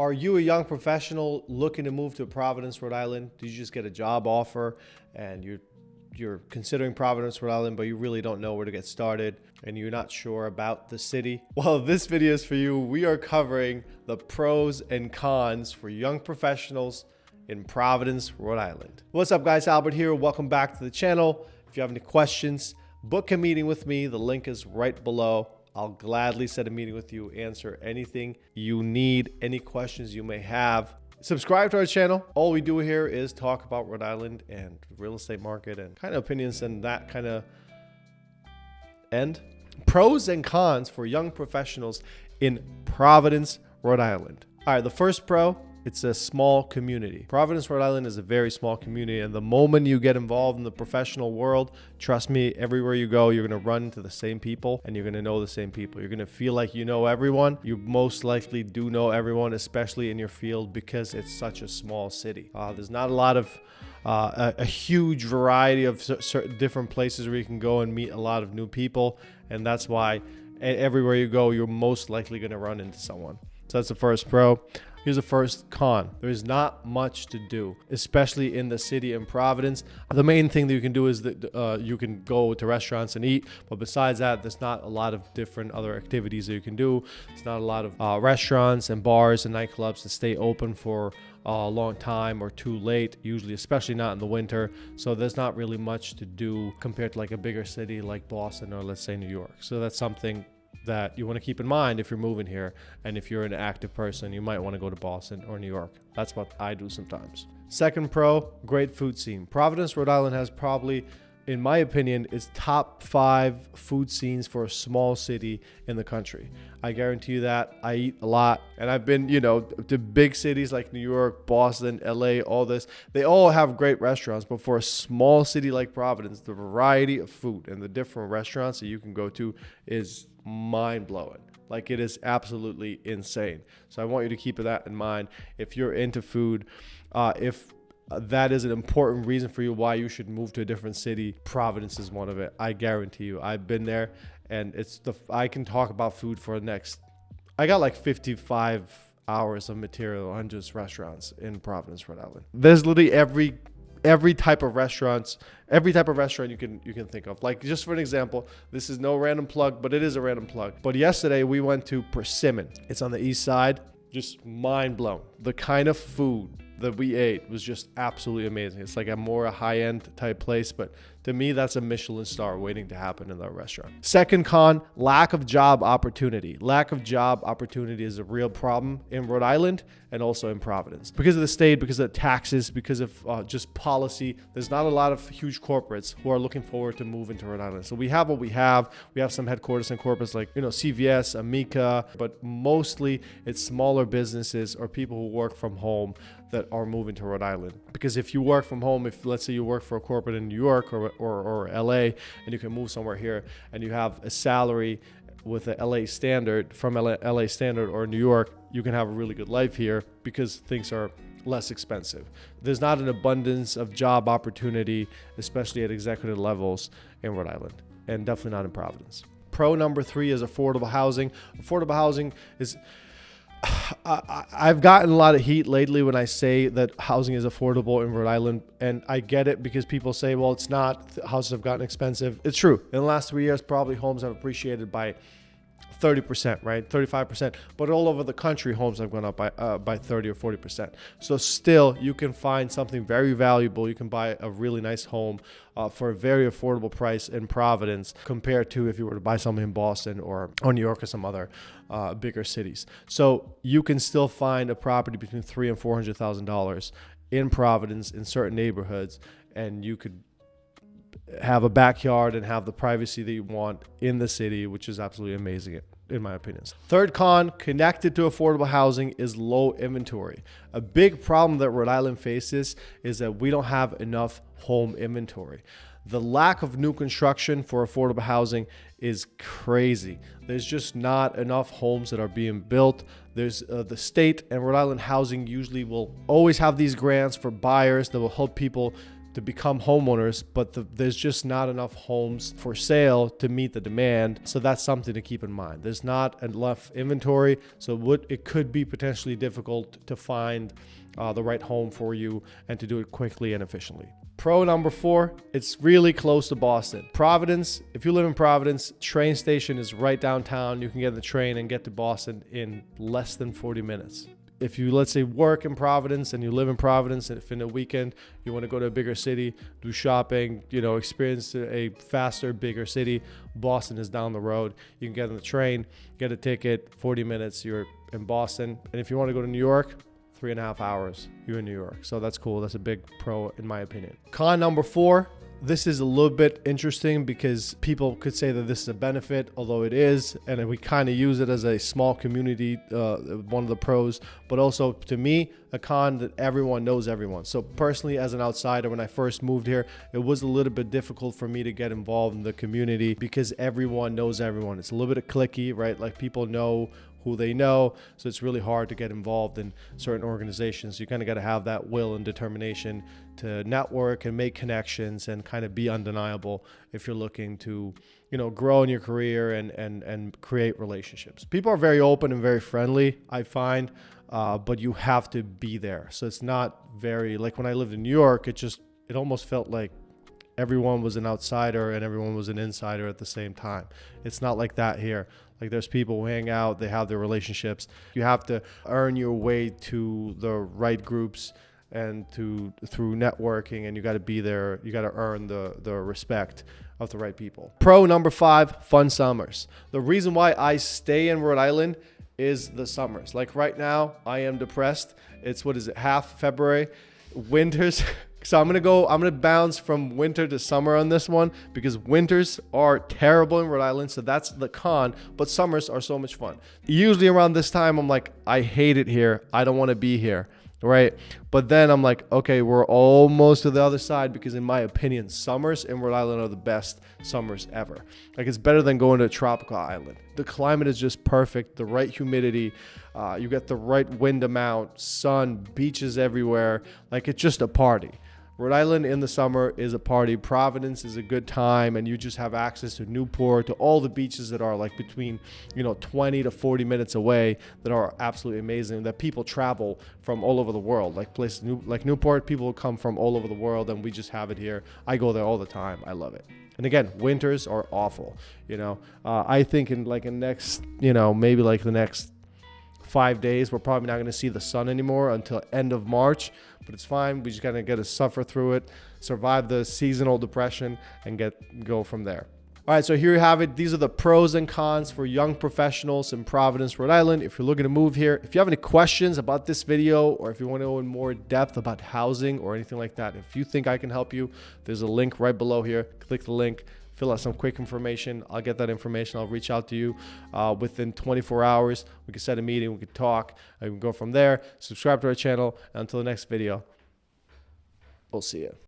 Are you a young professional looking to move to Providence, Rhode Island? Did you just get a job offer and you're considering Providence, Rhode Island, but you really don't know where to get started and you're not sure about the city? Well, this video is for you. We are covering the pros and cons for young professionals in Providence, Rhode Island. What's up, guys? Albert here. Welcome back to the channel. If you have any questions, book a meeting with me. The link is right below. I'll gladly set a meeting with you, answer anything you need, any questions you may have. Subscribe to our channel. All we do here is talk about Rhode Island and real estate market and kind of opinions and that kind of end. Pros and cons for young professionals in Providence, Rhode Island. All right, the first pro, it's a small community. Providence, Rhode Island is a very small community, and the moment you get involved in the professional world, trust me, everywhere you go, you're going to run into the same people and you're going to know the same people. You're going to feel like you know everyone. You most likely do know everyone, especially in your field, because it's such a small city. There's not a lot of a huge variety of certain different places where you can go and meet a lot of new people, and that's why everywhere you go, you're most likely going to run into someone. So that's the first pro. Here's the first con. There's not much to do, especially in the city in Providence. The main thing that you can do is that you can go to restaurants and eat. But besides that, there's not a lot of different other activities that you can do. There's not a lot of restaurants and bars and nightclubs that stay open for a long time or too late, usually, especially not in the winter. So there's not really much to do compared to like a bigger city like Boston or let's say New York. So that's something that you want to keep in mind if you're moving here, and if you're an active person, you might want to go to Boston or New York. That's what I do sometimes. Second pro, great food scene. Providence, Rhode Island has probably, in my opinion, is top 5 food scenes for a small city in the country. I guarantee you that. I eat a lot, and I've been, to big cities like New York, Boston, LA, all this. They all have great restaurants, but for a small city like Providence, the variety of food and the different restaurants that you can go to is mind-blowing. Like, it is absolutely insane. So I want you to keep that in mind if you're into food. If that is an important reason for you why you should move to a different city, Providence is one of it. I guarantee you. I've been there, and I can talk about food for the next, I got like 55 hours of material on just restaurants in Providence, Rhode Island. There's literally every type of restaurant you can think of. Like, just for an example, this is no random plug, but it is a random plug. But yesterday we went to Persimmon. It's on the east side. Just mind blown. The kind of food that we ate was just absolutely amazing. It's like a more high-end type place, but to me, that's a Michelin star waiting to happen in that restaurant. Second con, lack of job opportunity. Lack of job opportunity is a real problem in Rhode Island and also in Providence. Because of the state, because of taxes, because of just policy, there's not a lot of huge corporates who are looking forward to moving to Rhode Island. So we have what we have. We have some headquarters and corporates like, CVS, Amica, but mostly it's smaller businesses or people who work from home that are moving to Rhode Island. Because if you work from home, if let's say you work for a corporate in New York or LA, and you can move somewhere here and you have a salary with a LA standard from LA standard or New York, you can have a really good life here because things are less expensive. There's not an abundance of job opportunity, especially at executive levels in Rhode Island, and definitely not in Providence. Pro number 3 is affordable housing. Affordable housing is, I've gotten a lot of heat lately when I say that housing is affordable in Rhode Island, and I get it because people say, well, it's not, houses have gotten expensive. It's true. In the last 3 years, probably homes have appreciated by 30%, right? 35%, but all over the country, homes have gone up by 30 or 40%. So still, you can find something very valuable. You can buy a really nice home for a very affordable price in Providence compared to if you were to buy something in Boston or New York or some other bigger cities. So you can still find a property between $300,000 and $400,000 in Providence in certain neighborhoods, and you could have a backyard and have the privacy that you want in the city, which is absolutely amazing in my opinion. Third con, connected to affordable housing, is low inventory. A big problem that Rhode Island faces is that we don't have enough home inventory. The lack of new construction for affordable housing is crazy. There's just not enough homes that are being built. There's the state and Rhode Island Housing usually will always have these grants for buyers that will help people to become homeowners, but there's just not enough homes for sale to meet the demand. So that's something to keep in mind. There's not enough inventory, so it could be potentially difficult to find the right home for you and to do it quickly and efficiently. Pro number 4, it's really close to Boston. Providence, if you live in Providence, train station is right downtown. You can get on the train and get to Boston in less than 40 minutes. If you, let's say, work in Providence and you live in Providence, and if in a weekend you want to go to a bigger city, do shopping, experience a faster, bigger city, Boston is down the road. You can get on the train, get a ticket, 40 minutes, you're in Boston. And if you want to go to New York, 3.5 hours, you're in New York. So that's cool. That's a big pro in my opinion. Con number 4, this is a little bit interesting because people could say that this is a benefit, although it is, and we kind of use it as a small community, one of the pros, but also to me, a con that everyone knows everyone. So personally, as an outsider, when I first moved here, it was a little bit difficult for me to get involved in the community because everyone knows everyone. It's a little bit cliquey, right? Like people know who they know, so it's really hard to get involved in certain organizations. You kind of got to have that will and determination to network and make connections and kind of be undeniable if you're looking to, grow in your career and create relationships. People are very open and very friendly, I find, but you have to be there. So it's not very, like when I lived in New York, it almost felt like everyone was an outsider and everyone was an insider at the same time. It's not like that here. Like there's people who hang out, they have their relationships. You have to earn your way to the right groups and through networking, and you got to be there. You got to earn the respect of the right people. Pro number 5, fun summers. The reason why I stay in Rhode Island is the summers. Like right now, I am depressed. It's, half February. Winters. So I'm going to bounce from winter to summer on this one because winters are terrible in Rhode Island. So that's the con, but summers are so much fun. Usually around this time, I'm like, I hate it here. I don't want to be here. Right. But then I'm like, okay, we're almost to the other side because in my opinion, summers in Rhode Island are the best summers ever. Like it's better than going to a tropical island. The climate is just perfect. The right humidity. You get the right wind amount, sun, beaches everywhere. Like it's just a party. Rhode Island in the summer is a party. Providence is a good time, and you just have access to Newport, to all the beaches that are like between 20 to 40 minutes away that are absolutely amazing, that people travel from all over the world. Like places like Newport, people come from all over the world, and we just have it here. I go there all the time. I love it. And again, winters are awful. I think in next, maybe like the next 5 days, we're probably not going to see the sun anymore until end of March, but it's fine. We just got to suffer through it, survive the seasonal depression, and go from there. All right, so here you have it. These are the pros and cons for young professionals in Providence, Rhode Island. If you're looking to move here, if you have any questions about this video, or if you want to know in more depth about housing or anything like that, if you think I can help you, there's a link right below here. Click the link. Fill out some quick information. I'll get that information. I'll reach out to you within 24 hours. We can set a meeting. We can talk. I can go from there. Subscribe to our channel. Until the next video, we'll see you.